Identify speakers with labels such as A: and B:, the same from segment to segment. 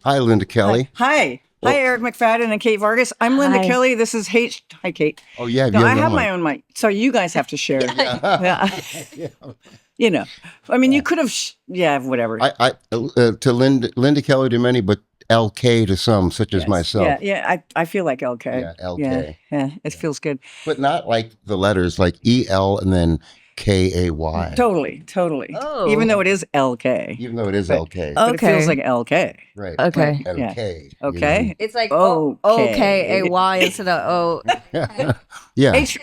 A: Hi, Linda Kelly.
B: Hi.
A: Oh.
B: Hi, Eric McFadden and Kate Vargas. I'm Linda
C: Hi.
B: Kelly. This is H. Hi, Kate.
A: Oh, yeah.
B: No,
A: You
B: I
A: have your
B: have
A: own
B: my
A: mic.
B: own mic. So you guys have to share. Yeah.
A: Yeah.
B: You know, I mean, you could have, whatever.
A: To Linda Kelly to many, but LK to some, such as myself.
B: Yeah. I feel like LK.
A: Yeah, LK.
B: Yeah. It feels good.
A: But not like the letters, like EL and then KAY.
B: Totally.
C: Oh.
B: Even though it is LK.
A: Even though it is
B: But-
A: LK.
B: But it feels
C: Okay.
B: like LK.
A: Right.
C: Okay.
A: LK. you
B: Okay.
C: It's like
B: Okay.
C: O-K-A-Y instead of O.
A: know? Yeah.
B: H-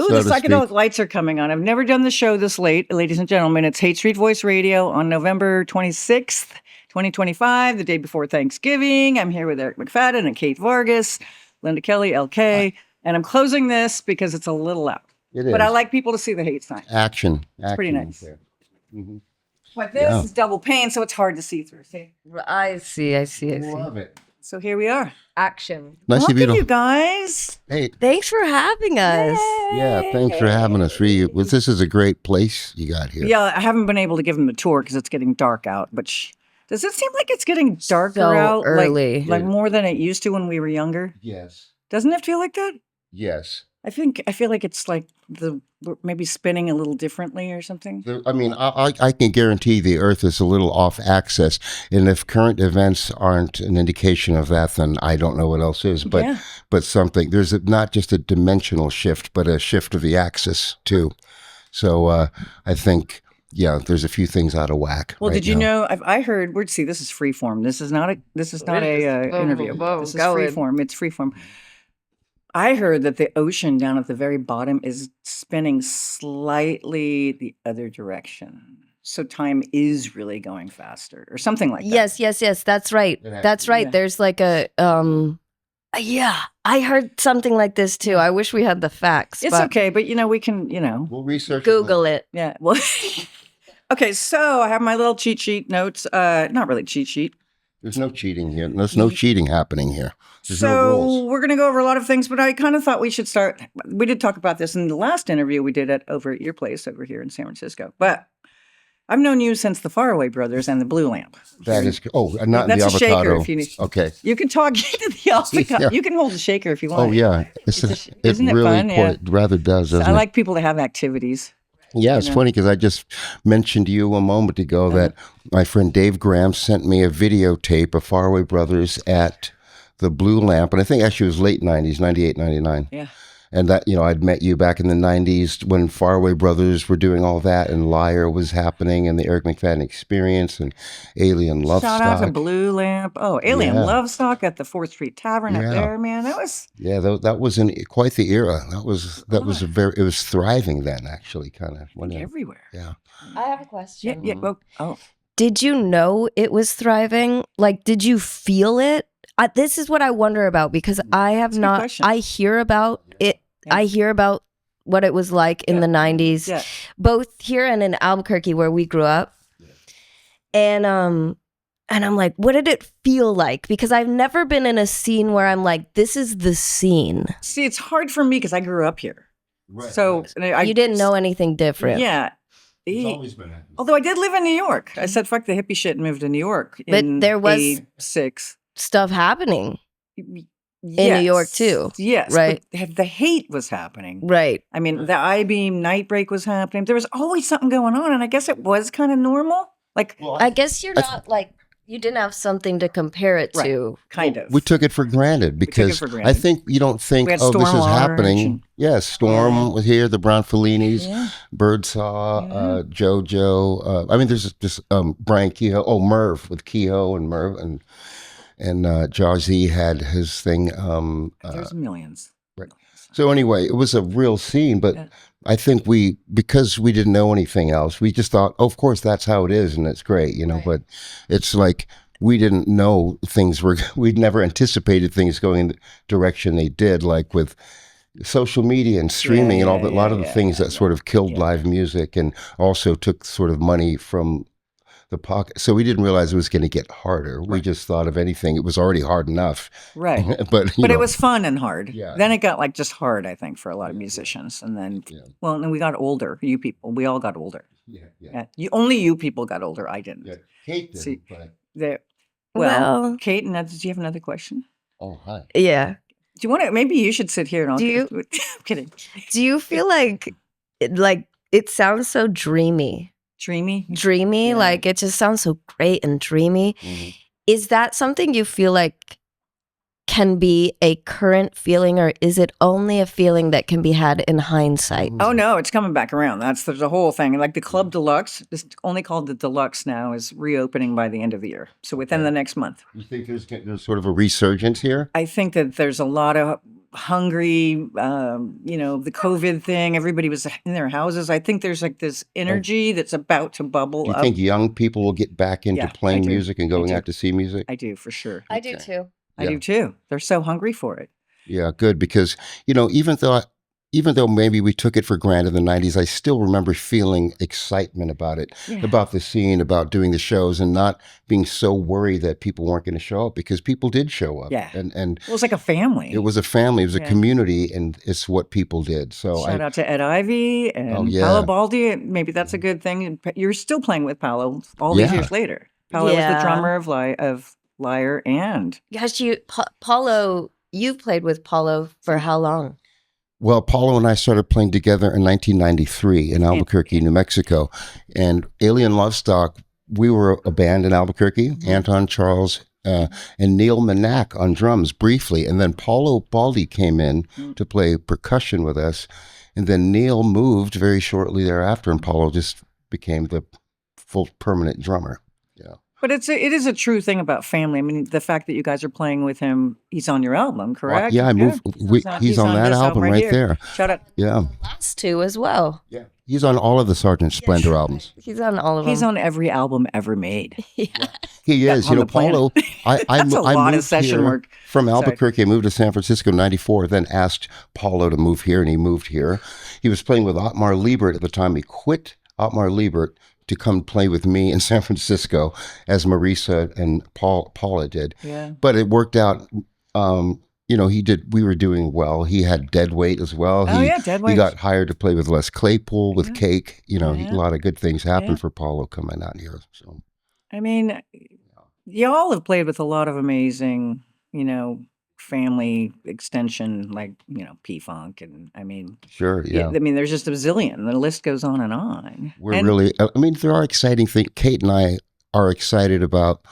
B: Ooh,
A: so
B: the
A: to
B: psychedelic
A: speak.
B: lights are coming on. I've never done the show this late, ladies and gentlemen. It's Hate Street Voice Radio on November 26th, 2025, the day before Thanksgiving. I'm here with Eric McFadden and Kate Vargas, Linda Kelly, LK, and I'm closing this because it's a little loud.
A: It is.
B: But I like people to see the hate sign.
A: Action.
B: pretty nice.
A: There. Mhm.
B: But this is double pane, so it's hard to see through. See?
C: I see.
A: Love it.
B: So here we are.
C: Action.
A: Nice to
B: Welcome,
A: be
B: you guys.
A: Hey,
C: Thanks for having us.
A: yeah, thanks for having us. This is a great place you got here.
B: Yeah, I haven't been able to give them the tour because it's getting dark out. But does it seem like it's getting darker
C: So
B: out?
C: early.
B: Like more than it used to when we were younger?
A: Yes.
B: Doesn't it feel like that?
A: Yes.
B: I feel like it's like we're maybe spinning a little differently or something.
A: I mean, I can guarantee the Earth is a little off axis, and if current events aren't an indication of that, then I don't know what else is. But
B: Yeah.
A: but something not just a dimensional shift, but a shift of the axis too. So I think there's a few things out of whack.
B: Well,
A: right
B: did you
A: now.
B: know? I heard. See, this is freeform. This is not a interview. This is
C: going.
B: freeform. It's freeform. I heard that the ocean down at the very bottom is spinning slightly the other direction. So time is really going faster or something like that.
C: Yes. That's right. That's right.
B: Yeah.
C: There's like a yeah. I heard something like this too. I wish we had the facts.
B: It's
C: but
B: okay, but we can,
A: We'll research.
C: Google it.
B: yeah. Well, okay, so I have my little cheat sheet notes. Not really cheat sheet.
A: There's no cheating here. There's no cheating happening here. There's no
B: So
A: rules.
B: we're going to go over a lot of things, but I kind of thought we should start. We did talk about this in the last interview we did over at your place over here in San Francisco. But I've known you since the Faraway Brothers and the Blue Lamp.
A: That is not
B: That's
A: the
B: a shaker
A: avocado.
B: if you need.
A: Okay.
B: You can talk into the avocado.
A: Yeah.
B: You can hold the shaker if you want.
A: Oh yeah,
B: Isn't it
A: really
B: fun? Yeah.
A: rather does. Doesn't
B: I
A: it?
B: like people to have activities.
A: Yeah, it's funny because I just mentioned to you a moment ago that my friend Dave Graham sent me a videotape of Faraway Brothers at the Blue Lamp, and I think actually it was late 90s, 98, 99.
B: Yeah.
A: And that, I'd met you back in the 90s when Faraway Brothers were doing all that, and Liar was happening, and the Eric McFadden Experience, and Alien Love
B: Shout
A: Stock.
B: out to Blue Lamp. Oh, Alien
A: Yeah.
B: Love Stock at the 4th Street Tavern up
A: Yeah.
B: there, man. That was.
A: Yeah, that was quite the era. That was it was thriving then, actually, kind of.
B: Everywhere.
A: Yeah.
C: I have a question.
B: Yeah. Oh.
C: Did you know it was thriving? Like, did you feel it? This is what I wonder about because I have
B: That's a good
C: not.
B: question.
C: I hear about it.
B: Yeah.
C: I hear about what it was like in the 90s,
B: Yeah.
C: both here and in Albuquerque where we grew up. And I'm like, what did it feel like? Because I've never been in a scene where I'm like, this is the scene.
B: See, it's hard for me because I grew up here.
A: Right,
B: So
C: You didn't know anything different.
B: Yeah.
A: It's always been happening.
B: Although I did live in New York. I said, fuck the hippie shit and moved to New York.
C: But
B: in
C: there was-
B: 86.
C: Stuff happening.
B: Yes.
C: New York, too.
B: Yes.
C: Right.
B: But the hate was happening.
C: Right.
B: I mean, the I-beam Nightbreak was happening. There was always something going on. And I guess it was kind of normal. Like,
C: I guess you're not like, you didn't have something to compare it to.
B: kind of.
A: We took it for granted
B: took it
A: because
B: for granted.
A: I think you don't think,
B: We had
A: this is
B: Storm
A: happening.
B: Orange.
A: Yeah, Storm was here, the Brown Fellinis,
B: Yeah.
A: Birdsall, JoJo. I mean, there's just Brian Kehoe. Merv with Kehoe and Merv and Jazzy had his thing.
B: There's millions.
A: Right. So anyway, it was a real scene, but
B: Yeah.
A: I think because we didn't know anything else, we just thought, of course, that's how it is, and it's great,
C: Right.
A: But it's like we didn't know we'd never anticipated things going in the direction they did, like with social media and streaming and all that. A lot of the things that sort of killed live music and also took sort of money from the pocket. So we didn't realize it was going to get harder. We just thought, if anything, it was already hard enough.
B: Right.
A: But
B: It was fun and hard.
A: Yeah.
B: Then it got like just hard, I think, for a lot of musicians. And then, and then we got older. You people, we all got older.
A: Yeah.
B: Yeah. Only you people got older. I didn't.
A: Yeah. Kate did,
B: See,
A: but
B: The Well, Kate, do you have another question?
A: Oh, hi.
C: Yeah.
B: Do you want to? Maybe you should sit here and I'll. I'm kidding.
C: Do you feel like it sounds so dreamy?
B: Dreamy?
C: Dreamy,
B: Yeah.
C: like it just sounds so great and dreamy.
A: Mm-hmm.
C: Is that something you feel like can be a current feeling, or is it only a feeling that can be had in hindsight?
B: Oh no, it's coming back around. There's a whole thing. Like the Club Deluxe, it's only called the Deluxe now, is reopening by the end of the year. So within the next month.
A: You think there's sort of a resurgence here?
B: I think that there's a lot of hungry, the COVID thing. Everybody was in their houses. I think there's like this energy that's about to bubble
A: Do you
B: up.
A: think young people will get back into playing music and going out to see music?
B: I do, for sure.
C: I do too.
B: I do too. They're so hungry for it.
A: Yeah, good, because even though maybe we took it for granted in the 90s, I still remember feeling excitement about it, about the scene, about doing the shows, and not being so worried that people weren't going to show up, because people did show up.
B: Yeah.
A: And
B: it was like a family.
A: It was a family. It was a community, and it's what people did. So
B: shout out to Ed Ivy and Paolo Baldi. Maybe that's a good thing. You're still playing with Paolo all these years later. Paolo was the drummer of Liar and.
C: Gosh, Paulo, you've played with Paulo for how long?
A: Well, Paulo and I started playing together in 1993 in Albuquerque, New Mexico. And Alien Lovestock, we were a band in Albuquerque, Anton Charles and Neil Manak on drums briefly. And then Paulo Baldi came in to play percussion with us. And then Neil moved very shortly thereafter, and Paulo just became the full permanent drummer. Yeah.
B: But it is a true thing about family. I mean, the fact that you guys are playing with him, he's on your album, correct?
A: Yeah, I moved. He's on that album right there.
B: Shout out.
A: Yeah.
C: Last two as well.
A: Yeah. He's on all of the Sgt. Splendor albums.
C: He's on all of them.
B: He's on every album ever made.
A: He is. Paulo,
B: That's a lot of session work.
A: From Albuquerque. I moved to San Francisco in 94, then asked Paulo to move here, and he moved here. He was playing with Otmar Liebert at the time. He quit Otmar Liebert to come play with me in San Francisco, as Marisa and Paula did.
B: Yeah.
A: But it worked out. We were doing well. He had Deadweight as well.
B: Deadweight.
A: He got hired to play with Les Claypool, with Cake. A lot of good things happened for Paulo coming out here. So,
B: I mean, y'all have played with a lot of amazing, family extension, like, P-Funk, and I mean,
A: sure, yeah.
B: I mean, there's just a bazillion. The list goes on and on.
A: There are exciting things. Kate and I are excited about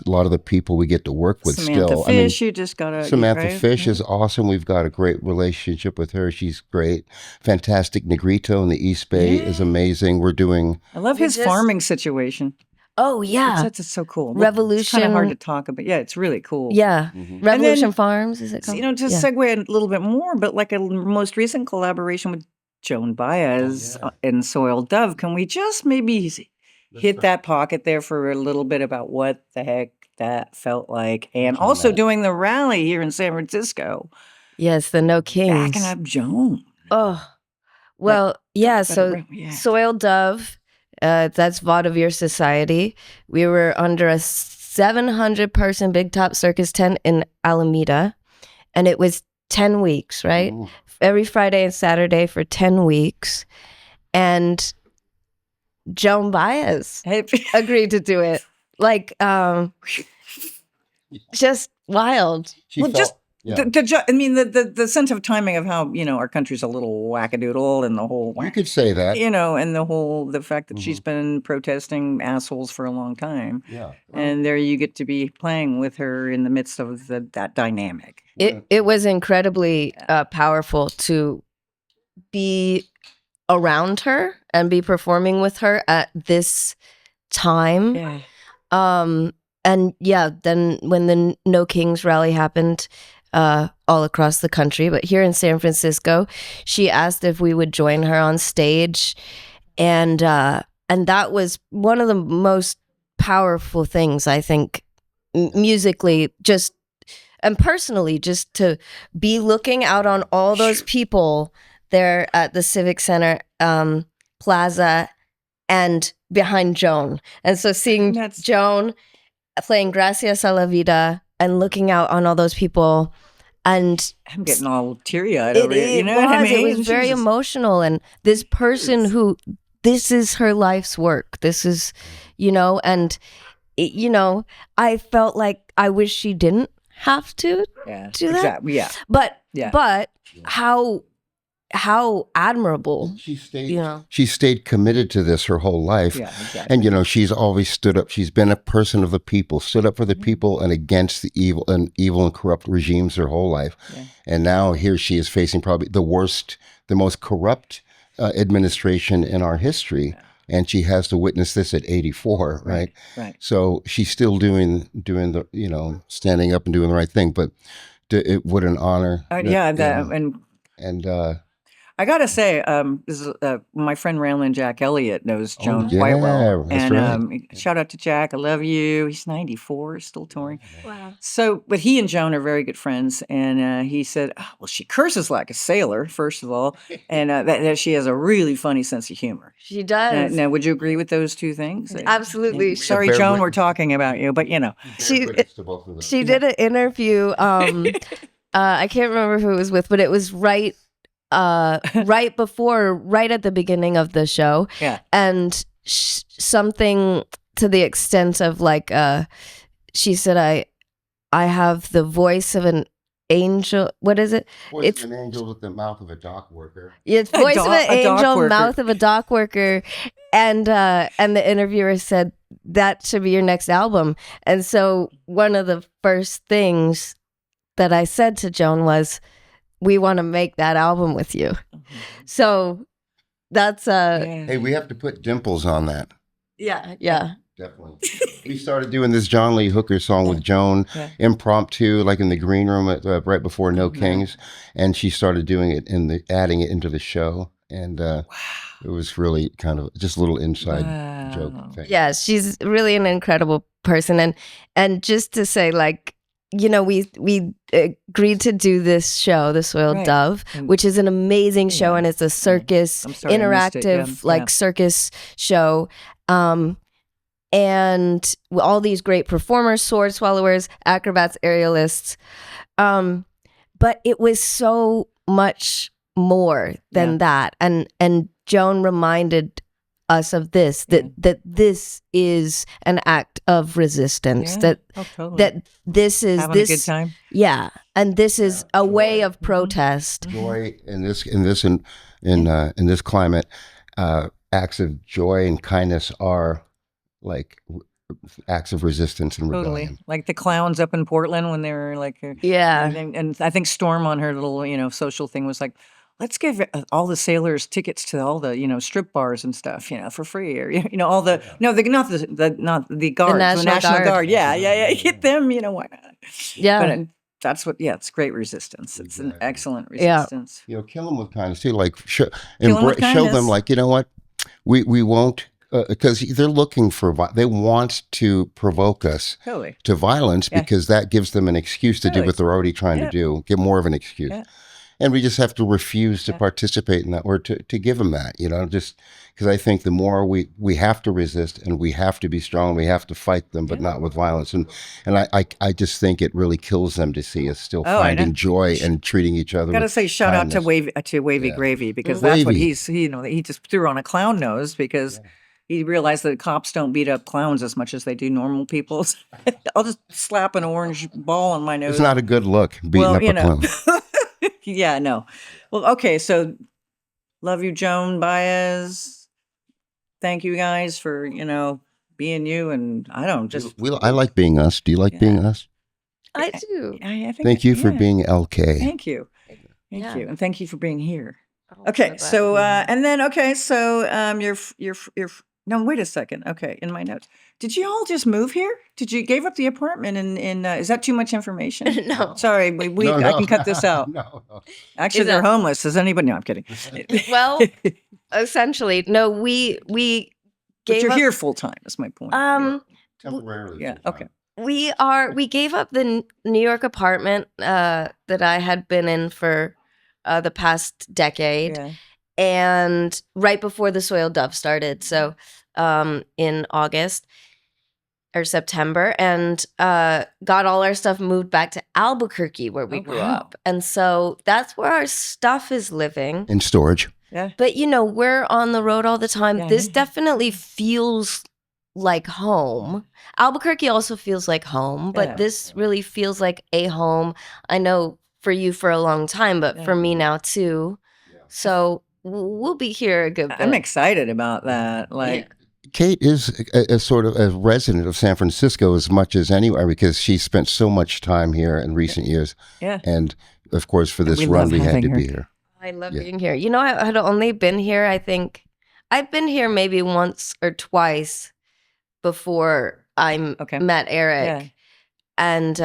A: a lot of the people we get to work with
B: Samantha
A: still.
B: Fish, you just got
A: Samantha Fish is awesome. We've got a great relationship with her. She's great. Fantastic Negrito in the East Bay is amazing.
B: I love his farming situation.
C: Oh, yeah.
B: That's so cool.
C: Revolution.
B: It's kind of hard to talk about. Yeah, it's really cool.
C: Yeah. Revolution Farms, is it called?
B: To segue a little bit more, but like a most recent collaboration with Joan Baez and Soil Dove, can we just maybe hit that pocket there for a little bit about what the heck that felt like? And also doing the rally here in San Francisco.
C: Yes, the No Kings.
B: Backing up Joan.
C: Oh, well, Soil Dove. That's Vaudeville Society. We were under a 700-person Big Top Circus tent in Alameda, and it was 10 weeks, right? Ooh. Every Friday and Saturday for 10 weeks. And Joan Baez agreed to do it. Like, just wild.
B: The sense of timing of how, our country's a little wackadoodle, and the whole...
A: You could say that.
B: And the fact that she's been protesting assholes for a long time.
A: Yeah.
B: And there you get to be playing with her in the midst of that dynamic.
C: It was incredibly powerful to be around her and be performing with her at this time.
B: Yeah.
C: Then when the No Kings rally happened, all across the country, but here in San Francisco, she asked if we would join her on stage, and that was one of the most powerful things, I think, musically, just and personally, just to be looking out on all those people there at the Civic Center Plaza and behind Joan, and so seeing Joan playing Gracias a la Vida and looking out on all those people. And
B: I'm getting all teary-eyed over it. You know what I mean?
C: It was very emotional. And this person who, this is her life's work. This is, and you know, I felt like I wish she didn't have to
B: Yeah.
C: do that.
B: Exactly. Yeah.
C: But
B: Yeah.
C: but how admirable.
A: She stayed committed to this her whole life.
B: Yeah, exactly.
A: And, you know, she's always stood up. She's been a person of the people, stood up for the people and against the evil and corrupt regimes her whole life.
B: Yeah.
A: And now here she is facing probably the most corrupt administration in our history. Yeah. And she has to witness this at 84, right?
B: Right.
A: So she's still doing the, you know, standing up and doing the right thing. But what an honor. And
B: I gotta say, this is, my friend Raylan Jack Elliott knows Joan
A: yeah,
B: quite well,
A: that's
B: and
A: right.
B: shout out to Jack. I love you. He's 94, still touring.
C: Wow.
B: So, but he and Joan are very good friends, and he said, oh, "Well, she curses like a sailor, first of all, and that she has a really funny sense of humor."
C: She does.
B: Now, would you agree with those two things?
C: Absolutely.
B: Sorry, Joan, we're talking about you, but you know,
C: she did an interview. I can't remember who it was with, but it was right at the beginning of the show.
B: Yeah.
C: And something to the extent of like, she said, I have the voice of an angel. What is it?
A: Voice of an angel with the mouth of a dock worker.
C: It's voice of an angel, mouth of a dock worker. And the interviewer said, that should be your next album. And so one of the first things that I said to Joan was, we want to make that album with you. Mm-hmm. So that's
A: hey, we have to put dimples on that.
C: Yeah.
A: Definitely. We started doing this John Lee Hooker song with Joan, impromptu, like in the green room right before No Kings, and she started doing it adding it into the show, and it was really kind of just a little inside joke thing.
C: Yeah, she's really an incredible person, and just to say, like, you know, we agreed to do this show, The Soiled Dove, which is an amazing show, and it's a circus, interactive, circus show. And all these great performers, sword swallowers, acrobats, aerialists. But it was so much more than that. And Joan reminded us of this, that this is an act of resistance, that this is
B: having a good time.
C: Yeah. And this is a way of protest.
A: Joy in this climate, acts of joy and kindness are like acts of resistance and rebellion.
B: Totally. Like the clowns up in Portland when they were like, and I think Storm on her little, you know, social thing was like, let's give all the sailors tickets to all the, you know, strip bars and stuff, you know, for free, or, you know, all the, not the guards, the National Guard. Yeah. Hit them, you know, why not?
C: Yeah.
B: But that's what, it's great resistance. It's an excellent resistance.
A: You know, kill them with kindness too, like show them like, you know what, we won't, because they're looking they want to provoke us to violence because that gives them an excuse to do what they're already trying to do, get more of an excuse. Yeah. And we just have to refuse to participate in that, or to give them that, you know, just because I think the more we have to resist and we have to be strong, we have to fight them, but not with violence. And I just think it really kills them to see us still finding joy and treating each other.
B: I got to say, shout out to Wavy Gravy, because that's what he just threw on a clown nose because he realized that cops don't beat up clowns as much as they do normal people. I'll just slap an orange ball on my nose.
A: It's not a good look, beating up a clown.
B: Yeah, no. Well, okay, so love you, Joan Baez. Thank you guys for, you know, being you, and I don't just...
A: I like being us. Do you like being us?
C: I do.
B: I think
A: thank you for being LK.
B: Thank you. Thank you. And thank you for being here. Okay, so, and then, no, wait a second. Okay, in my notes. Did you all just move here? Did you gave up the apartment in is that too much information?
C: No.
B: Sorry, I can cut this out.
A: No.
B: Actually, they're homeless. Does anybody? No, I'm kidding.
C: Well, essentially, no, we
B: But you're here full time, is my point.
A: Temporarily.
B: Yeah, okay.
C: We gave up the New York apartment that I had been in for the past decade.
B: Yeah.
C: And right before the Soiled Dove started, so in August or September, and got all our stuff moved back to Albuquerque where we grew up. And so that's where our stuff is living.
A: In storage.
B: Yeah.
C: But, you know, we're on the road all the time. This definitely feels like home. Albuquerque also feels like home, but
B: Yeah.
C: this really feels like a home. I know for you for a long time, but for me now too. So we'll be here a good bit.
B: I'm excited about that. Like,
A: Kate is a sort of a resident of San Francisco as much as anywhere because she spent so much time here in recent years.
B: yeah.
A: And of course, for this
B: we
A: run,
B: love
A: we had
B: having
A: to
B: her.
A: be here.
C: I love being here. You know, I had only been here, I think, I've been here maybe once or twice before I met Eric.
B: Yeah.
C: And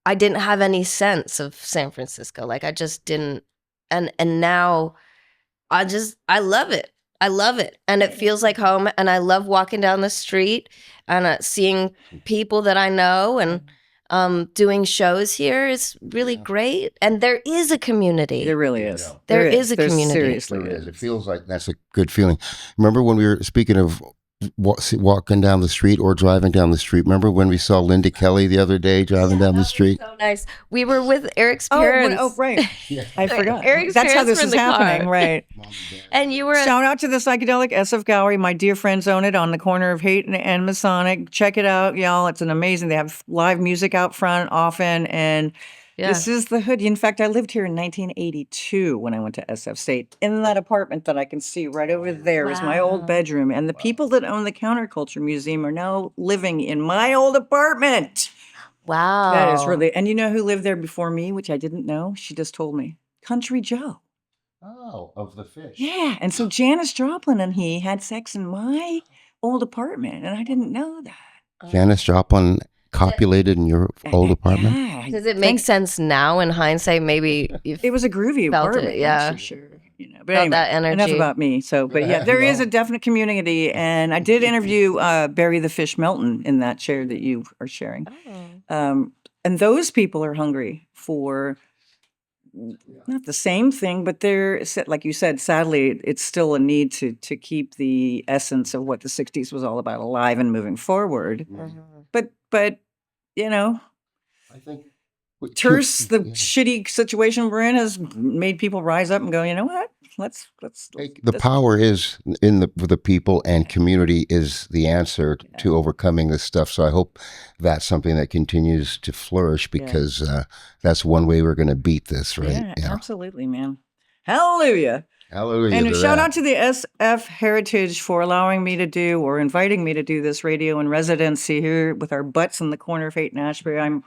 C: I didn't have any sense of San Francisco. Like I just didn't. And now I love it. I love it. And it feels like home. And I love walking down the street and seeing people that I know and doing shows here is really great. And there is a community.
B: There really is.
C: There is a
B: There
C: community.
B: Seriously
A: There is. It feels like that's a good feeling. Remember when we were speaking of walking down the street or driving down the street? Remember when we saw Linda Kelly the other day driving down the street?
C: So nice. We were with Eric's parents.
B: Oh, right. I forgot.
C: Eric's
B: That's how
C: parents
B: this
C: were in
B: is
C: the
B: happening,
C: car.
B: right?
C: And you were
B: Shout out to the Psychedelic SF Gallery. My dear friends own it on the corner of Haight and Masonic. Check it out, y'all. It's an amazing. They have live music out front often, and this is the hood. In fact, I lived here in 1982 when I went to SF State. In that apartment that I can see right over there is my old bedroom, and the people that own the Counterculture Museum are now living in my old apartment.
C: Wow.
B: That is really. And you know who lived there before me, which I didn't know? She just told me. Country Joe.
A: Oh, of the fish.
B: Yeah, and so Janis Joplin and he had sex in my old apartment, and I didn't know that.
A: Janis Joplin copulated in your old apartment?
B: Yeah.
C: Does it make sense now in hindsight? Maybe
B: It was a groovy
C: felt it,
B: apartment,
C: yeah.
B: that's for sure. You know, but
C: Felt
B: anyway,
C: that energy.
B: enough about me. So, but yeah, there is a definite community, and I did interview Barry the Fish Melton in that chair that you are sharing. And those people are hungry for not the same thing, but they're, like you said, sadly, it's still a need to keep the essence of what the 60s was all about alive and moving forward. But you know,
A: I think
B: terse, the shitty situation we're in has made people rise up and go, you know what? Let's
A: the power is in the people, and community is the answer to overcoming this stuff. So I hope that's something that continues to flourish, because that's one way we're going to beat this, right?
B: Yeah, absolutely, man. Hallelujah.
A: Hallelujah.
B: And a shout out to the SF Heritage for allowing me to do, or inviting me to do, this radio in residency here with our butts in the corner of Haight and Ashbury. I'm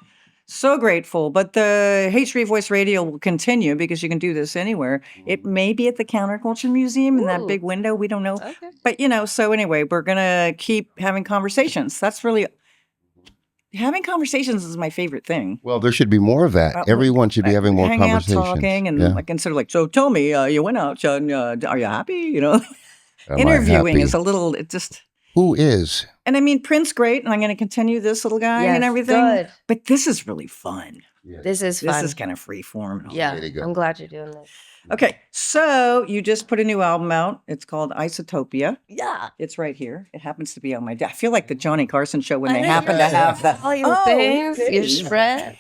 B: so grateful. But the Haight Street Voice Radio will continue, because you can do this anywhere. It may be at the Counterculture Museum in that big window. We don't know. Okay. But, you know, so anyway, we're going to keep having conversations. That's really... Having conversations is my favorite thing.
A: Well, there should be more of that. Everyone should be having more conversations.
B: Out, talking, and like, instead of like, so tell me, you went out, are you happy? You know, interviewing is a little, it just.
A: Who is?
B: And I mean, Prince, great, and I'm going to continue this little guy and everything. Good. But this is really fun.
C: Yeah. This is fun.
B: This is kind of free form.
C: Yeah, I'm glad you're doing this.
B: Okay, so you just put a new album out. It's called Isotopia.
C: Yeah.
B: It's right here. It happens to be on my desk. I feel like the Johnny Carson show when they happen to have that.
C: All your things, your spread.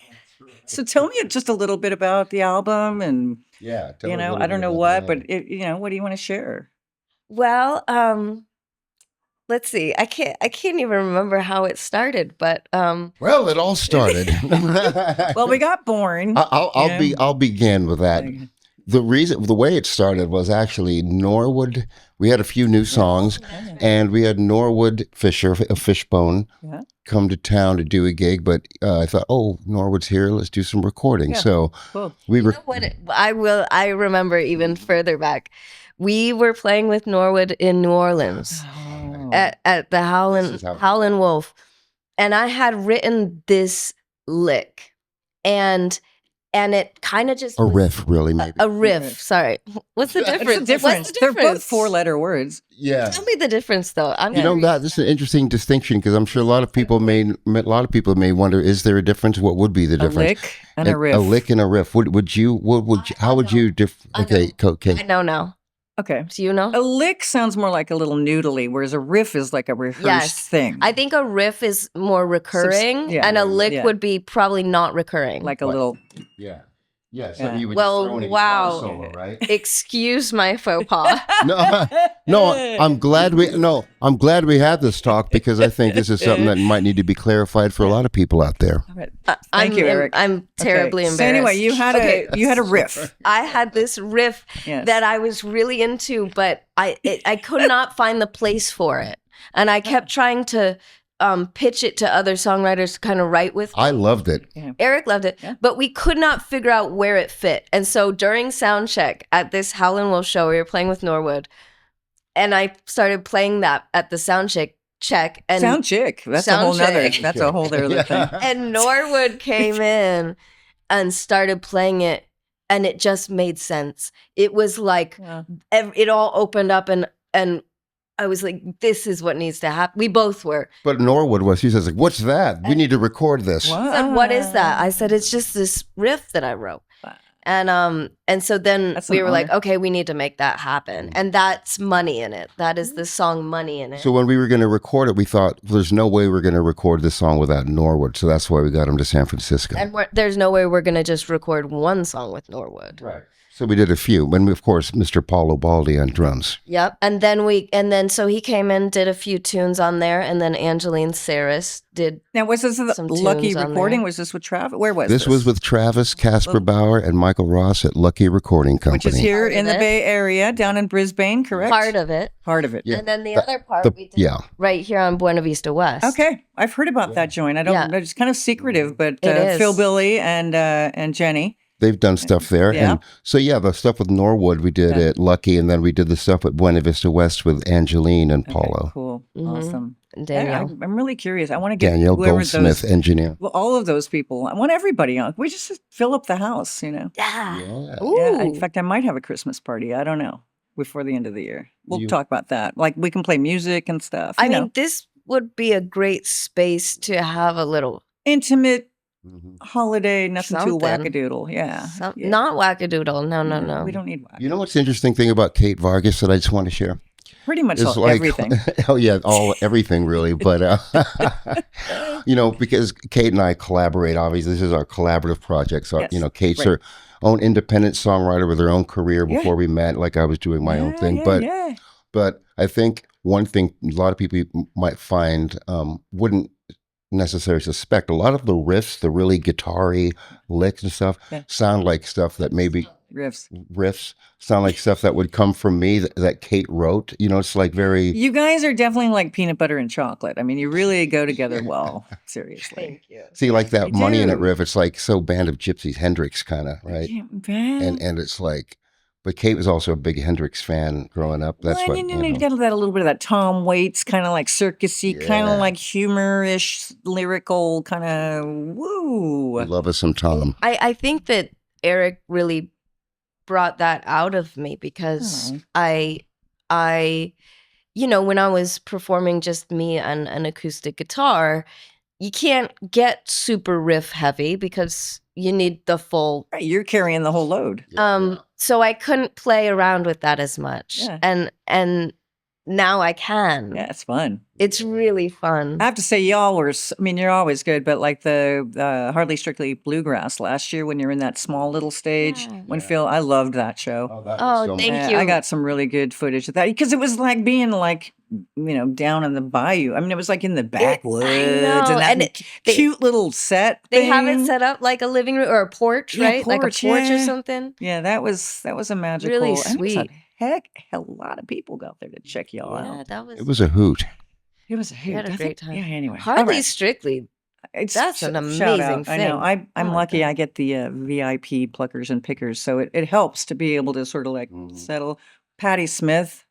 B: So tell me just a little bit about the album, and you know, I don't know what, but you know, what do you want to share?
C: Well, let's see. I can't even remember how it started, but
A: well, it all started.
B: Well, we got born.
A: I'll begin with that. The way it started was actually Norwood. We had a few new songs, and we had Norwood Fisher, a Fishbone, come to town to do a gig. But I thought, oh, Norwood's here. Let's do some recording. Yeah. So we were.
C: I remember even further back. We were playing with Norwood in New Orleans at the Howlin' Wolf, and I had written this lick, and it kind of just
A: a riff, really, maybe
C: a riff. Sorry, what's the difference?
B: What's the difference? They're both 4-letter words.
A: Yeah,
C: tell me the difference, though.
A: This is an interesting distinction, because I'm sure a lot of people may wonder: is there a difference? What would be the difference?
B: A lick and a riff.
A: A lick and a riff. How would you? Okay.
C: I know now.
B: Okay.
C: Do you know?
B: A lick sounds more like a little noodly, whereas a riff is like a rehearsed thing.
C: I think a riff is more recurring, and a lick would be probably not recurring.
B: Like a little...
A: Yeah. Yeah, so
B: Yeah.
A: you would
C: Well,
A: throw in a
C: wow.
A: guitar solo, right?
C: Excuse my faux pas.
A: No, I'm glad we had this talk because I think this is something that might need to be clarified for a lot of people out there.
B: All right.
C: I'm-
B: Thank you, Eric.
C: I'm terribly
B: Okay.
C: embarrassed.
B: So anyway, you had
C: Okay.
B: a riff.
C: I had this riff
B: Yes.
C: that I was really into, but I could not find the place for it, and I kept trying to pitch it to other songwriters to kind of write with.
A: I loved it.
C: Eric loved it,
B: Yeah.
C: but we could not figure out where it fit. And so during sound check at this Howlin' Wolf show, we were playing with Norwood, and I started playing that at the sound check, and
B: Sound chick. That's a
C: Sound
B: whole nother.
C: check.
B: That's a whole other thing.
C: and Norwood came in and started playing it, and it just made sense. It was like
B: Wow.
C: it all opened up, and I was like, this is what needs to happen. We both were.
A: But Norwood was, he says, like, what's that? We need to record this.
B: What?
C: He said, what is that? I said, it's just this riff that I wrote. And so then
B: That's
C: we
B: an
C: were like,
B: honor.
C: okay, we need to make that happen. And that's Money in It. That is the song Money in It.
A: So when we were going to record it, we thought, there's no way we're going to record this song without Norwood. So that's why we got him to San Francisco.
C: And there's no way we're going to just record one song with Norwood.
A: Right. So we did a few. And of course, Mr. Paulo Baldi on drums.
C: Yep. And then so he came in, did a few tunes on there, and then Angeline Saris did.
B: Now, was this
C: Some
B: the Lucky
C: tunes on
B: recording?
C: there.
B: Was this with Travis? Where was
A: This was with Travis, Casper Bauer, and Michael Ross at Lucky Recording Company.
B: Which is here
C: Part of
B: in the
C: it.
B: Bay Area, down in Brisbane, correct?
C: Part of it.
B: Part of it.
A: Yeah.
C: And then the
A: The-
C: other part we did
A: yeah.
C: right here on Buena Vista West.
B: Okay, I've heard about that joint. I don't.
C: Yeah.
B: It's kind of secretive, but
C: It is.
B: Phil, Billy, and Jenny.
A: They've done stuff there.
B: Yeah.
A: And so, yeah, the stuff with Norwood we did at Lucky, and then we did the stuff at Buena Vista West with Angeline and
B: Okay,
A: Paulo.
B: cool,
C: Mhm.
B: awesome.
C: And
B: I,
C: Danielle.
B: I'm really curious. I want to get
A: Danielle
B: whoever
A: Goldsmith,
B: those.
A: engineer.
B: Well, all of those people. I want everybody on. We just fill up the house, you know.
C: Yeah.
A: Yeah.
C: Ooh.
B: Yeah. In fact, I might have a Christmas party. I don't know before the end of the year. We'll
A: You-
B: talk about that. Like we can play music and stuff.
C: I
B: you know.
C: mean, this would be a great space to have a little
B: Intimate
A: Mhm.
B: holiday, nothing too
C: Something.
B: wackadoodle. Yeah. Yeah.
C: not wackadoodle. No.
B: We don't need whack.
A: You know what's the interesting thing about Kate Vargas that I just want to share?
B: Pretty much
A: It's
B: all,
A: like,
B: everything.
A: oh yeah, everything really. But you know, because Kate and I collaborate. Obviously, this is our collaborative project. So
B: Yes,
A: you know, Kate's
B: right.
A: her own independent songwriter with her own career.
B: Yeah.
A: Before we met, like I was doing my own thing.
B: Yeah.
A: But I think one thing a lot of people might find wouldn't necessarily suspect, a lot of the riffs, the really guitar-y licks and stuff,
B: Yeah.
A: sound like stuff that maybe
B: Riffs.
A: sound like stuff that would come from me that Kate wrote. You know, it's like very.
B: You guys are definitely like peanut butter and chocolate. I mean, you really go together well. Seriously.
C: you.
A: See, like that
B: You
A: Money in It
B: do.
A: riff, it's like so Band of Gypsies, Hendrix kind of, right? And it's like, but Kate was also a big Hendrix fan growing up. That's
B: well,
A: what,
B: and
A: you
B: you
A: know.
B: got that a little bit of that Tom Waits kind of like circusy, kind
A: Yeah.
B: of like humor-ish, lyrical kind of woo.
A: We love us some Tom.
C: I think that Eric really brought that out of me because
B: Oh.
C: I you know, when I was performing just me and an acoustic guitar, you can't get super riff heavy because you need the full
B: Right, you're carrying the whole load.
C: so I couldn't play around with that as much.
B: Yeah.
C: And now I can.
B: Yeah, it's fun.
C: It's really fun.
B: I have to say, y'all were, I mean, you're always good, but like the Hardly Strictly Bluegrass last year when you're in that small little stage,
C: Yeah.
B: when Phil, I loved that show.
C: Oh, thank
B: Yeah,
C: you.
B: I got some really good footage of that because it was like being like, you know, down in the bayou. I mean, it was like in the backwoods
C: know,
B: and that
C: and they-
B: cute little set.
C: They have it
B: thing.
C: set up like a living room or a porch,
B: Yeah,
C: right? Like a
B: porch,
C: porch or
B: yeah.
C: something.
B: Yeah, that was a magical.
C: Really
B: and it was
C: sweet.
B: a lot of people go out there to check y'all
C: Yeah,
B: out.
C: that was.
A: It was a hoot.
B: It was a
C: We had a
B: hoot. I
C: great
B: think-
C: time.
B: Yeah. Anyway, All
C: Hardly
B: right.
C: Strictly.
B: It's
C: That's an
B: shout
C: amazing
B: out. I know.
C: thing.
B: I'm
C: Oh my
B: lucky.
C: God.
B: I get the VIP pluckers and pickers, so it helps to be able to sort of like
A: Mhm.
B: settle. Patti Smith,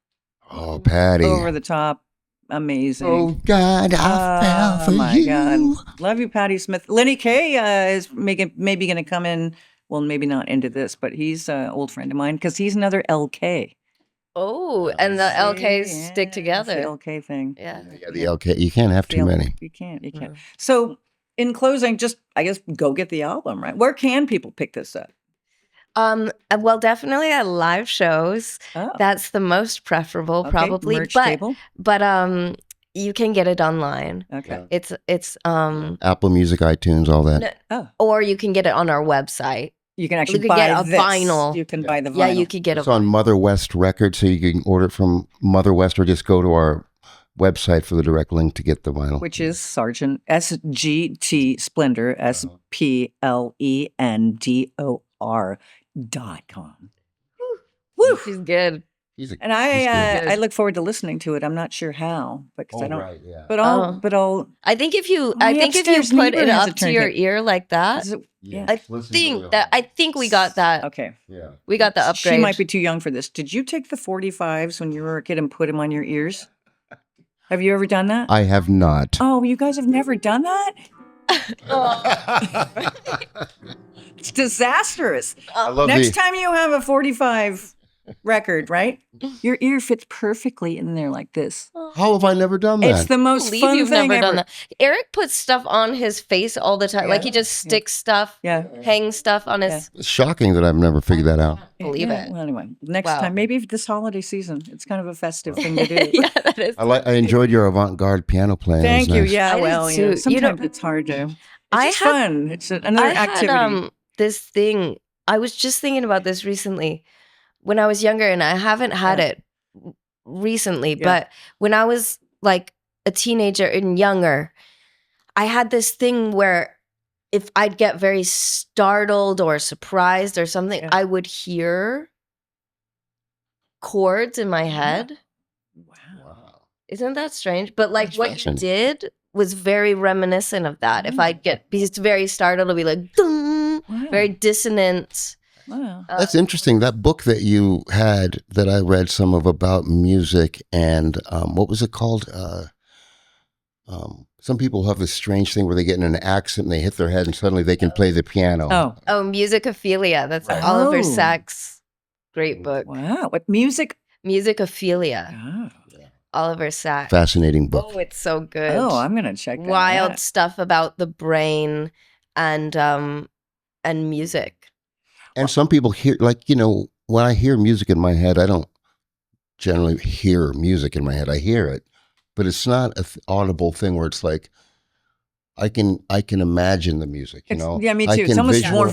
A: Oh, Patty.
B: over the top, amazing.
A: Oh, God, I fell for
B: my
A: you.
B: God, love you, Patti Smith. Lenny Kaye is maybe going to come in. Well, maybe not into this, but he's an old friend of mine because he's another LK.
C: Oh, and the LKs
B: Yeah,
C: stick
B: it's the
C: together.
B: LK thing.
C: Yeah.
A: Yeah, the LK. You can't have too many.
B: You can't. You can't.
C: Mm.
B: So, in closing, just I guess go get the album. Right? Where can people pick this up?
C: Well, definitely at live shows.
B: Oh,
C: That's the most preferable,
B: okay,
C: probably.
B: merch
C: But
B: table.
C: you can get it online.
B: Okay.
C: It's
A: Apple Music, iTunes, all that.
C: No,
B: Oh,
C: or you can get it on our website.
B: You can actually
C: You could
B: buy
C: get a
B: this.
C: vinyl.
B: You can buy the vinyl.
C: Yeah, you could get
A: It's
C: a
A: on Mother West Records, so you can order it from Mother West or just go to our website for the direct link to get the vinyl.
B: Which is Sergeant SGT Splendor, SPLENDOR.com. Woo!
C: She's good.
B: And I look forward to listening to it. I'm not sure how, because I don't.
A: Right, yeah.
B: But I'll.
C: I think if you
B: My upstairs
C: put
B: neighbor
C: it
B: has a
C: up to your
B: turntable.
C: ear like that,
B: Yeah.
C: I think we got that.
B: Okay.
A: Yeah.
C: We got the upgrade.
B: She might be too young for this. Did you take the 45s when you were a kid and put them on your ears? Have you ever done that?
A: I have not.
B: Oh, you guys have never done that? It's disastrous.
A: I love
B: Next time you have a 45 record, right? Your ear fits perfectly in there like this.
A: How have I never done that?
B: It's the most
C: believe
B: fun
C: you've
B: thing
C: never
B: ever.
C: done that. Eric puts stuff on his face all the time. Like he just sticks stuff, hangs stuff on his.
A: It's shocking that I've never figured that out.
C: Believe it.
B: Well, anyway, next
C: Wow.
B: time, maybe this holiday season, it's kind of a festive thing to do.
C: Yeah, that is.
A: I enjoyed your avant-garde piano playing.
B: Thank
A: It was
B: you.
A: nice.
B: Yeah,
C: I did
B: well,
C: too. You
B: sometimes
C: know,
B: it's hard to. It's
C: I
B: just
C: had-
B: fun. It's another
C: I
B: activity.
C: had this thing. I was just thinking about this recently when I was younger, and I haven't had it recently.
B: Yeah.
C: But when I was like a teenager and younger, I had this thing where if I'd get very startled or surprised or something, I would hear chords in my head.
B: Wow.
C: Isn't that strange? But like
A: That's
C: what you
A: fascinating.
C: did was very reminiscent of that. If I'd get very startled, it'll be like, dun,
B: Wow.
C: very dissonant.
B: Wow.
A: That's interesting. That book that you had that I read some of about music and what was it called? Some people have this strange thing where they get in an accident and they hit their head and suddenly they can play the piano.
C: Oh, Musicophilia. That's
A: Right.
C: Oliver
B: Oh.
C: Sacks' great book.
B: Wow. What music?
C: Musicophilia.
B: Oh,
C: Oliver Sacks.
A: Fascinating book.
C: Oh, it's so good.
B: I'm going to check that
C: Wild
B: out.
C: stuff about the brain and music.
A: And some people hear, like, when I hear music in my head, I don't generally hear music in my head. I hear it, but it's not an audible thing where it's like, I can imagine the music,
B: Yeah, me
A: I
B: too. It's
A: can
B: almost more
A: visual-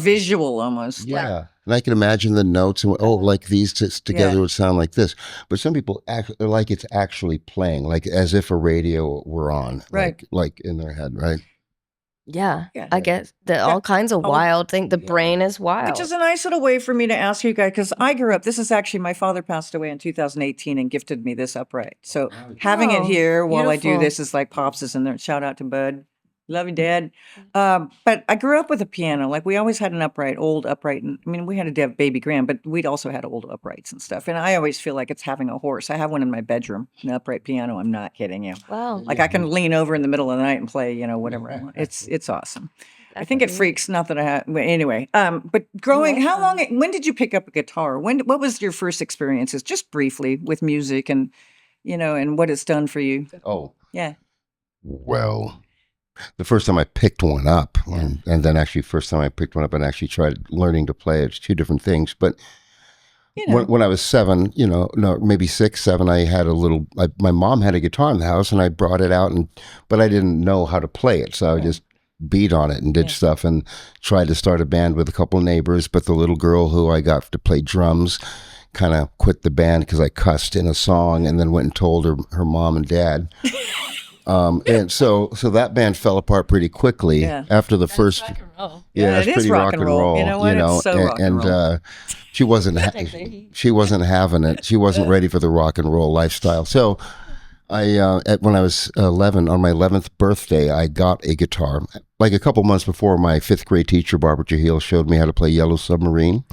B: visual almost.
A: Yeah. And I can imagine the notes and, like these together would sound like this. But some people act like it's actually playing, like as if a radio were on,
B: Right.
A: like in their head, right?
C: Yeah,
B: Yeah.
C: I guess all kinds of wild things. The brain is wild.
B: Which is a nice little way for me to ask you guys, because I grew up, this is actually, my father passed away in 2018 and gifted me this upright. So having it
C: Oh,
B: here while I do
C: beautiful.
B: this is like Pops is in there. Shout out to Bud. Love you, Dad. But I grew up with a piano. Like we always had an upright, old upright. And, I mean, we had to have baby grand, but we'd also had old uprights and stuff. And I always feel like it's having a horse. I have one in my bedroom, an upright piano. I'm not kidding you.
C: Wow.
B: Like I can lean over in the middle of the night and play, whatever I want. It's awesome. I think it freaks. Not that I have. Well, anyway, but growing, how long? When did you pick up a guitar? What was your first experiences, just briefly, with music and and what it's done for you?
A: Oh,
B: Yeah.
A: well, the first time I picked one up, and then actually first time I picked one up and actually tried learning to play, it's two different things. But when I was 7, maybe 6, 7, I had my mom had a guitar in the house and I brought it out, but I didn't know how to play it. So I just beat on it and did stuff and tried to start a band with a couple of neighbors. But the little girl who I got to play drums kind of quit the band because I cussed in a song and then went and told her mom and dad. And so that band fell apart pretty quickly after the first.
B: Yeah,
A: it's
B: it is
A: pretty rock and roll.
B: You know what? It's so rock and roll.
A: She wasn't having it. She wasn't ready for the rock and roll lifestyle. So when I was 11, on my 11th birthday, I got a guitar. Like a couple months before, my 5th grade teacher, Barbara Jahil, showed me how to play Yellow Submarine.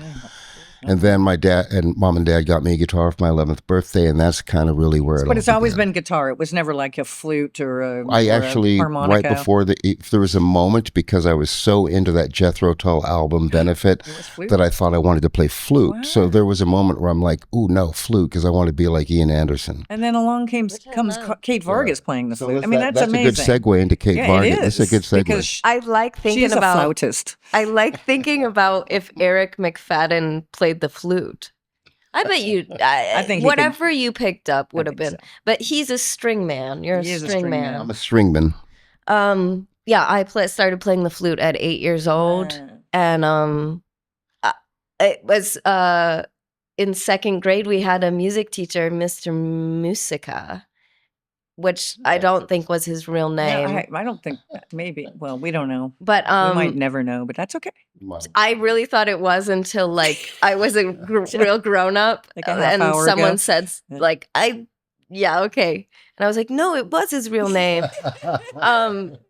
A: And then my dad and mom and dad got me a guitar for my 11th birthday, and that's kind of really where it all
B: But it's always
A: began.
B: been guitar. It was never like a flute or a
A: I actually,
B: harmonica.
A: right before there was a moment because I was so into that Jethro Tull album Benefit
B: flute.
A: that I thought I wanted to play flute. So there was a moment where I'm like, ooh, no, flute, because I want to be like Ian Anderson.
B: And then along comes Kate Vargas playing the flute. I mean, that's amazing.
A: That's a good segue into Kate
B: Yeah,
A: Vargas.
B: it is.
A: That's a good segue.
B: Because
C: I like thinking
B: she's a
C: about.
B: flautist.
C: I like thinking about if Eric McFadden played the flute. I bet you. I
B: think he
C: whatever you picked up would have
B: think
C: been. But he's a string man. You're
B: He
C: a
B: is a
C: string
B: string
C: man.
B: man.
A: I'm a stringman.
C: Yeah, I started playing the flute at 8 years old, and it was in second grade. We had a music teacher, Mr. Musica, which I don't think was his real name.
B: No, I don't think. Maybe. Well, we don't know.
C: But
B: We might never know, but that's okay.
C: I really thought it was until like I was a real grown up,
B: Like a half
C: and
B: hour
C: someone
B: ago.
C: said like okay, and I was like, no, it was his real name.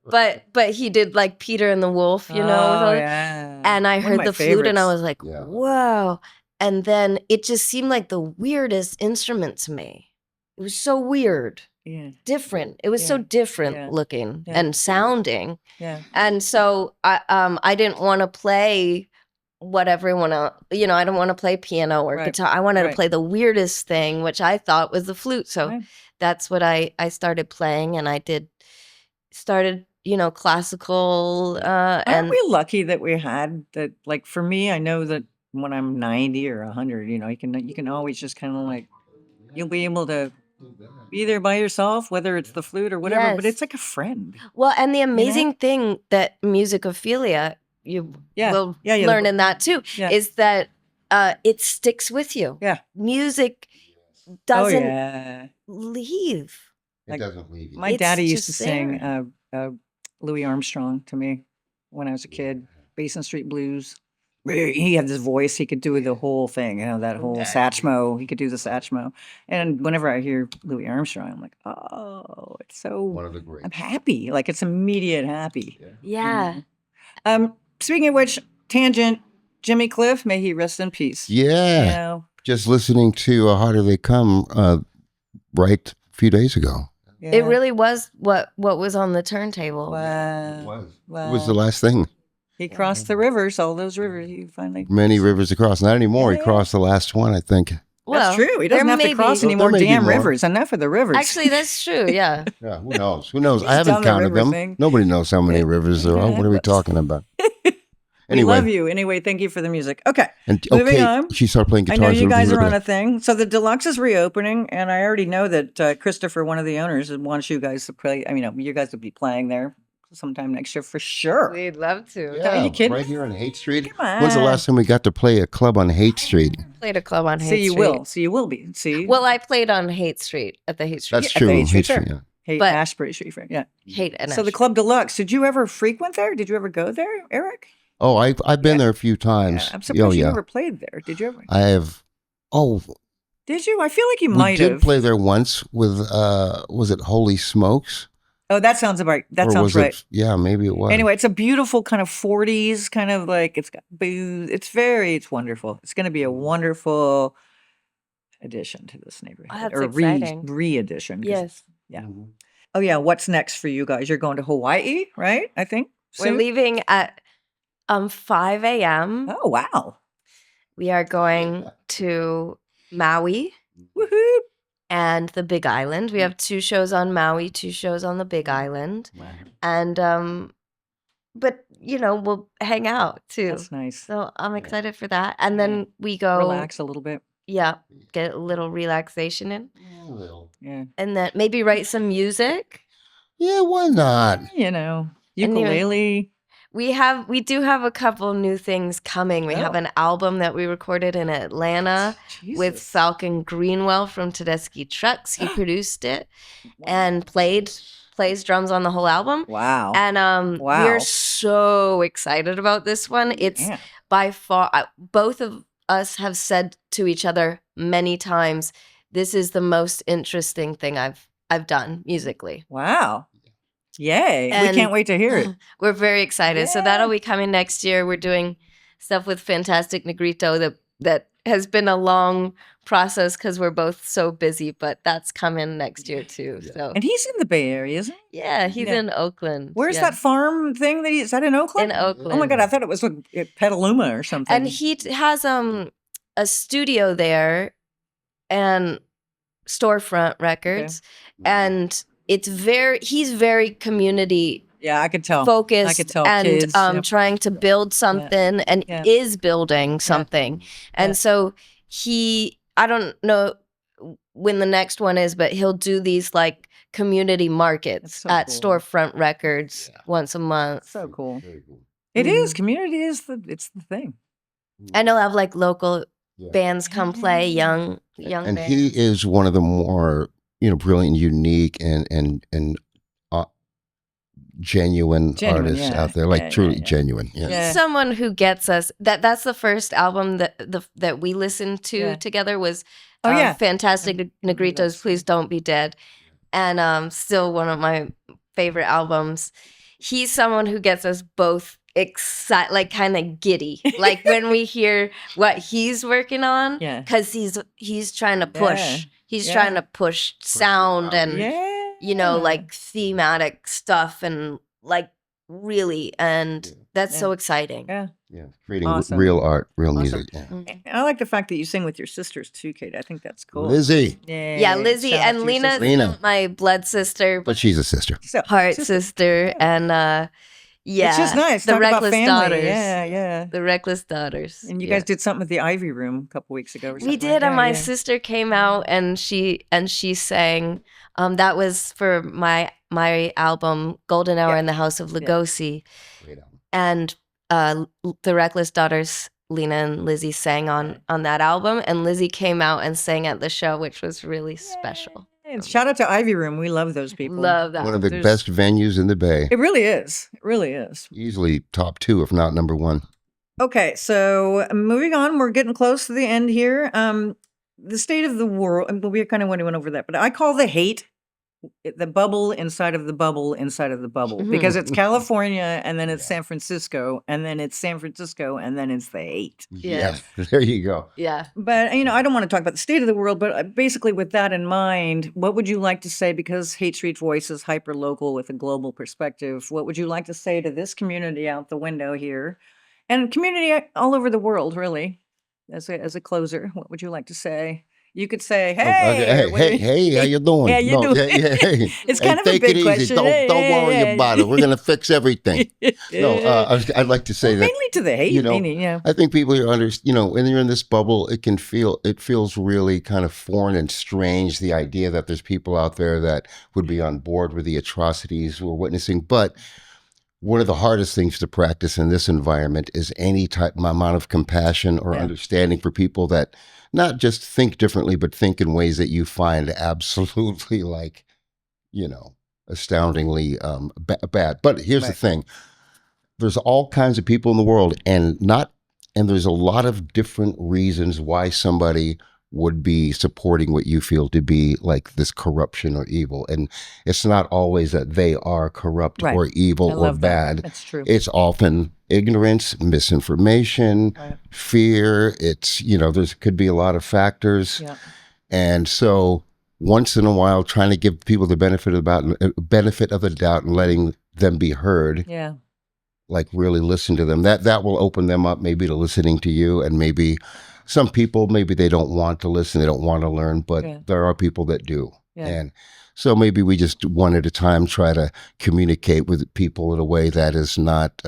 C: But he did like Peter and the Wolf, you know.
B: Oh, yeah.
C: And I
B: One of
C: heard
B: my
C: the flute, and I
B: favorites.
C: was like, whoa. And then it just seemed like the weirdest instrument to me. It was so weird.
B: Yeah.
C: Different. It was so different looking and sounding.
B: Yeah.
C: And so I didn't want to play what everyone else, you know, I don't want to play piano or guitar. I wanted to play the weirdest thing, which I thought was the flute. So that's what I started playing, and I started, you know, classical.
B: Aren't we lucky that we had that? Like for me, I know that when I'm 90 or 100, you know, you can always just kind of like, you'll be able to be there by yourself, whether it's the flute or whatever, but it's like a friend.
C: Well, and the amazing thing that musicophilia, you will learn in that too, is that it sticks with you.
B: Yeah.
C: Music doesn't leave.
A: It doesn't leave you.
B: My daddy used to sing Louis Armstrong to me when I was a kid, Basin Street Blues. He had this voice. He could do the whole thing, you know, that whole Satchmo. He could do the Satchmo. And whenever I hear Louis Armstrong, I'm like, oh, it's so,
A: One of the greats.
B: I'm happy. Like it's immediate happy.
C: Yeah.
B: Speaking of which, tangent, Jimmy Cliff, may he rest in peace.
A: Yeah.
B: You know?
A: Just listening to Harder They Come right a few days ago.
B: Yeah.
C: It really was what was on the turntable.
B: Wow.
A: It was.
B: Wow.
A: It was the last thing.
B: He crossed the rivers, all those rivers. He finally.
A: Many rivers to cross. Not anymore. He crossed the last one, I think.
C: Well,
B: that's true. He doesn't have to cross any more damn rivers. Enough of the rivers.
C: Actually, that's true. Yeah.
A: Yeah. Who knows? Who knows? I haven't counted them.
B: Thing.
A: Nobody knows how many rivers there are. What are we talking about?
B: Anyway. We love you. Anyway, thank you for the music. Okay.
A: And
B: moving on.
A: She started playing guitar.
B: I know you guys are on a thing. So the Deluxe is reopening, and I already know that Christopher, one of the owners, wants you guys to play. I mean, you guys will be playing there sometime next year for sure.
C: We'd love to.
A: Yeah,
B: are you kidding?
A: right here on Haight Street.
B: Come on.
A: When's the last time we got to play a club on Haight Street?
C: Played a club on Haight
B: Street. So you will be. See.
C: Well, I played on Haight Street at the Haight Street.
A: That's true.
B: Haight Street,
A: yeah.
B: Haight Ashbury Street, yeah.
C: Haight and
B: so the Club Deluxe. Did you ever frequent there? Did you ever go there, Eric?
A: Oh, I've been there a few times.
B: Yeah, I'm surprised you never played there. Did you ever?
A: I have. Oh.
B: Did you? I feel like you might have.
A: We did play there once with, was it Holy Smokes?
B: Oh, that sounds about right. That sounds right.
A: Yeah, maybe it was.
B: Anyway, it's a beautiful kind of 40s, kind of like it's got booze. It's wonderful. It's going to be a wonderful addition to this neighborhood.
C: Oh, that's
B: or
C: exciting.
B: re-addition.
C: Yes.
B: Yeah. Mm-hmm. Oh, yeah. What's next for you guys? You're going to Hawaii, right? I think.
C: We're leaving at 5 a.m.
B: Oh, wow.
C: We are going to Maui.
B: Woohoo.
C: And the Big Island. We have 2 shows on Maui, 2 shows on the Big Island.
B: Wow.
C: And but you know, we'll hang out too.
B: That's nice.
C: So I'm excited for that. And then we go
B: relax a little bit.
C: Yeah. Get a little relaxation in.
A: A little.
B: Yeah.
C: And then maybe write some music.
A: Yeah, why not?
B: You know, ukulele.
C: We do have a couple new things coming. We have an album that we recorded in Atlanta with Falcon Greenwell from Tedeschi Trucks. He produced it and plays drums on the whole album.
B: Wow.
C: And we're so excited about this one. It's by far, both of us have said to each other many times, this is the most interesting thing I've done musically.
B: Wow. Yay. And we can't wait to hear it.
C: We're very excited. Yeah. So that'll be coming next year. We're doing stuff with Fantastic Negrito that has been a long process because we're both so busy, but that's coming next year too. Yeah. So
B: and he's in the Bay Area, isn't he?
C: Yeah, he's in Oakland.
B: Where's that farm thing is that in Oakland?
C: In Oakland.
B: Oh my God, I thought it was like Petaluma or something.
C: And he has a studio there and Storefront Records. Okay. And he's very community
B: I could tell.
C: Focused.
B: I could tell.
C: And
B: kids,
C: trying to build something and is building something. And so I don't know when the next one is, but he'll do these like community markets at Storefront Records once a month.
B: So cool. It is. Community is it's the thing.
C: And he'll have like local
A: Yeah.
C: bands come play, young
A: And
C: bands.
A: he is one of the more, brilliant, unique, and genuine artists
B: yeah.
A: out there, like
B: Yeah,
A: truly
B: yeah.
A: genuine. Yeah.
B: Yeah.
C: He's someone who gets us. That's the first album that we listened to together was
B: Oh, yeah.
C: Fantastic Negritos, Please Don't Be Dead. And still one of my favorite albums. He's someone who gets us both excited, like kind of giddy, like when we hear what he's working on, because he's trying to push. He's trying to push sound and like thematic stuff and like really, and that's so exciting.
A: Yeah, creating
B: Awesome.
A: real art, real
B: Awesome.
A: music. Yeah.
B: I like the fact that you sing with your sisters too, Kate. I think that's cool.
A: Lizzie,
C: Yeah, Lizzie
B: Shout out
C: and
B: to your
C: Lena's
B: sister.
C: my blood sister,
A: but she's a sister.
B: So,
C: heart sister, and yeah,
B: it's just nice.
C: the
B: Talk about
C: Reckless
B: family.
C: Daughters.
B: Yeah.
C: The Reckless Daughters.
B: And you guys did something at the Ivy Room a couple weeks ago. Or something
C: We did,
B: like
C: and my
B: that,
C: sister came out and she sang. That was for my album Golden Hour in the House of Lugosi.
A: Great album.
C: And the Reckless Daughters, Lena and Lizzie sang on that album, and Lizzie came out and sang at the show, which was really special.
B: And shout out to Ivy Room. We love those people.
C: Love that.
A: One of the best venues in the Bay.
B: It really is. It really is.
A: Easily top 2, if not number 1.
B: Okay, so moving on, we're getting close to the end here. The state of the world, and we kind of went over that, but I call the hate the bubble inside of the bubble inside of the bubble, because it's California and then it's San Francisco and then it's San Francisco and then it's the hate.
A: Yeah, there you go.
C: Yeah.
B: But, I don't want to talk about the state of the world, but basically with that in mind, what would you like to say, because Hate Street Voice is hyper local with a global perspective, what would you like to say to this community out the window here and community all over the world, really, as a closer? What would you like to say? You could say, "Hey,
A: hey, how you doing?"
B: Yeah, you doing?
A: Hey.
B: It's kind of a
A: take
B: big
A: it easy.
B: question.
A: Don't worry about it. We're gonna fix everything. No, I'd like to say that
B: mainly to the hate. Yeah.
A: I think people are when you're in this bubble, it feels really kind of foreign and strange. The idea that there's people out there that would be on board with the atrocities we're witnessing, but one of the hardest things to practice in this environment is any amount of compassion or understanding for people that not just think differently, but think in ways that you find absolutely astoundingly bad. But here's the thing. There's all kinds of people in the world and there's a lot of different reasons why somebody would be supporting what you feel to be like this corruption or evil. And it's not always that they are corrupt or evil or bad.
B: That's true.
A: It's often ignorance, misinformation, fear. It's, there could be a lot of factors.
B: Yeah.
A: And so once in a while, trying to give people the benefit of the doubt and letting them be heard.
B: Yeah.
A: Like really listen to them. That will open them up maybe to listening to you. And maybe some people, maybe they don't want to listen, they don't want to learn, but there are people that do. Yeah. And so maybe we just one at a time try to communicate with people in a way that is not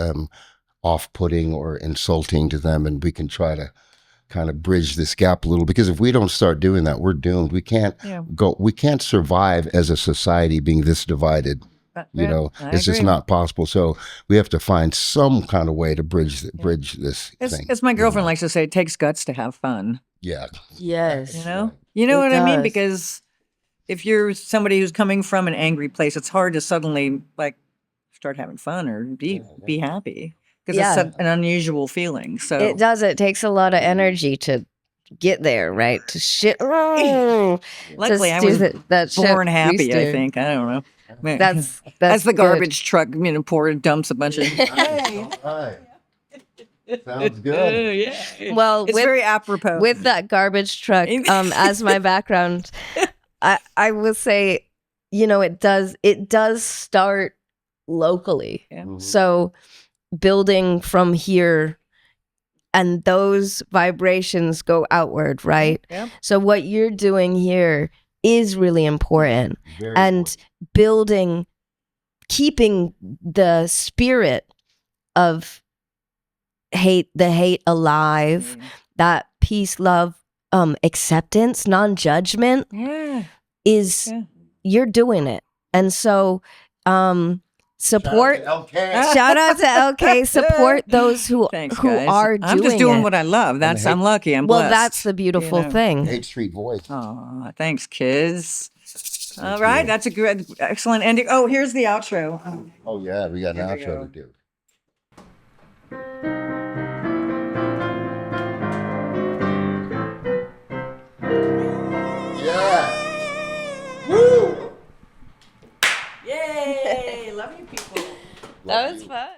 A: off-putting or insulting to them, and we can try to kind of bridge this gap a little, because if we don't start doing that, we're doomed. We can't we can't survive as a society being this divided. It's just not possible. So we have to find some kind of way to bridge this thing.
B: As my girlfriend likes to say, it takes guts to have fun.
A: Yeah.
C: Yes.
B: You know what I mean? Because if you're somebody who's coming from an angry place, it's hard to suddenly start having fun or be happy, because it's an unusual feeling. So
C: it does. It takes a lot of energy to get there, right? To shit.
B: Luckily, I was born happy. I think. I don't know.
C: That's
B: as the
C: good.
B: garbage truck, dumps a bunch of.
A: Sounds good.
C: Well,
B: it's very apropos
C: with that garbage truck as my background. I will say, it does start locally. Yeah. Mm-hmm. So building from here, and those vibrations go outward, right?
B: Yeah.
C: So what you're doing here is really important.
A: Very
C: and
A: important.
C: Building, keeping the spirit of the hate alive, that peace, love, acceptance, non-judgment you're doing it. And so support.
A: LK.
C: Shout out to LK. Support those who
B: Thanks,
C: who
B: guys.
C: are doing
B: I'm just doing
C: it.
B: what I love. That's I'm lucky. I'm
C: Well,
B: blessed.
C: that's the beautiful thing.
A: Hate Street Voice.
B: Oh, thanks, kids. All right, that's a good, excellent ending. Oh, here's the outro.
A: Oh yeah, we got an
B: Here we
A: outro
B: go.
A: to do. Yeah. Woo!
B: Yay! Love you, people.
C: That was fun.